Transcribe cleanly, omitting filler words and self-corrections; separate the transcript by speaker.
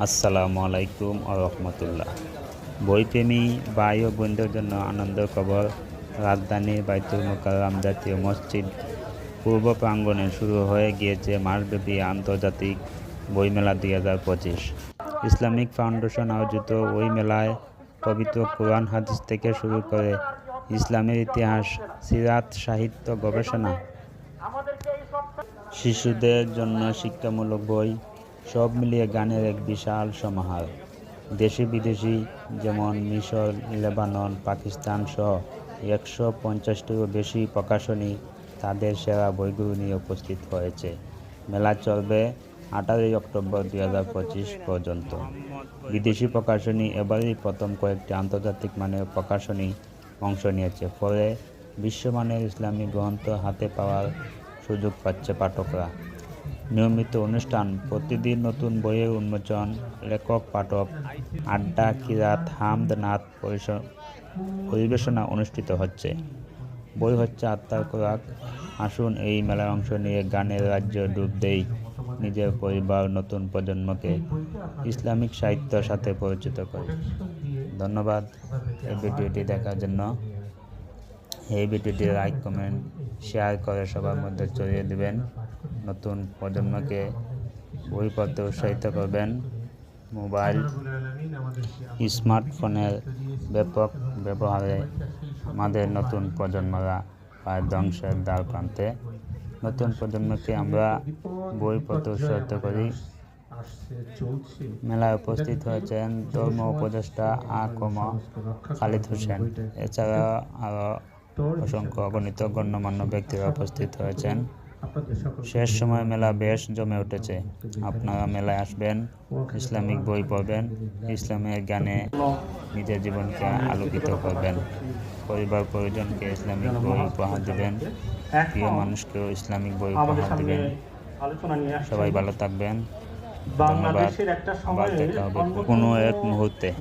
Speaker 1: আসসালামু আলাইকুম রহমতুল্লাহ। বইপ্রেমী ভাই ও বোনদের জন্য আনন্দের খবর। রাজধানীর বাইতুল মোকাররম জাতীয় মসজিদ পূর্ব প্রাঙ্গণে শুরু হয়ে গিয়েছে মাসব্যাপী আন্তর্জাতিক বইমেলা 2025। ইসলামিক ফাউন্ডেশন আয়োজিত ওই মেলায় পবিত্র কোরআন হাদিস থেকে শুরু করে ইসলামের ইতিহাস, সিরাত, সাহিত্য, গবেষণা, শিশুদের জন্য শিক্ষামূলক বই, সব মিলিয়ে গানের এক বিশাল সমাহার। দেশি বিদেশি যেমন মিশর, লেবানন, পাকিস্তান সহ 150টিরও বেশি প্রকাশনী তাদের সেরা বইগুলো নিয়ে উপস্থিত হয়েছে। মেলা চলবে 18 অক্টোবর 2025 পর্যন্ত। বিদেশি প্রকাশনী এবারই প্রথম কয়েকটি আন্তর্জাতিক মানের প্রকাশনী অংশ নিয়েছে, ফলে বিশ্বমানের ইসলামী গ্রন্থ হাতে পাওয়ার সুযোগ পাচ্ছে পাঠকরা। নিয়মিত অনুষ্ঠান, প্রতিদিন নতুন বইয়ের উন্মোচন, লেখক পাঠক আড্ডা, কিরাত, হামদ, নাত পরিবেশনা অনুষ্ঠিত হচ্ছে। বই হচ্ছে আত্মার খোরাক। আসুন এই মেলায় অংশ নিয়ে গানের রাজ্যে ডুব দেই, নিজের পরিবার, নতুন প্রজন্মকে ইসলামিক সাহিত্যের সাথে পরিচিত করি। ধন্যবাদ এই ভিডিওটি দেখার জন্য। এই ভিডিওটি লাইক, কমেন্ট, শেয়ার করে সবার মধ্যে ছড়িয়ে দিবেন। নতুন প্রজন্মকে বই পড়তে উৎসাহিত করবেন। মোবাইল, স্মার্টফোনের ব্যাপক ব্যবহারে আমাদের নতুন প্রজন্মরা প্রায় ধ্বংসের দ্বার প্রান্তে। নতুন প্রজন্মকে আমরা বই পড়তে উৎসাহিত করি। মেলায় উপস্থিত হয়েছেন ধর্ম উপদেষ্টা আ.ক.ম খালিদ হোসেন। এছাড়া আরও অসংখ্য অগণিত গণ্যমান্য ব্যক্তিরা উপস্থিত হয়েছেন। শেষ সময় মেলা বেশ জমে উঠেছে। আপনারা মেলায় আসবেন, ইসলামিক বই পড়বেন, ইসলামের জ্ঞানে নিজের জীবনকে আলোকিত করবেন, পরিবার পরিজনকে ইসলামিক বই উপহার দিবেন, প্রিয় মানুষকেও ইসলামিক বই উপহার দিবেন। সবাই ভালো থাকবেন। ধন্যবাদ। আবার দেখা হবে কোনো এক মুহূর্তে।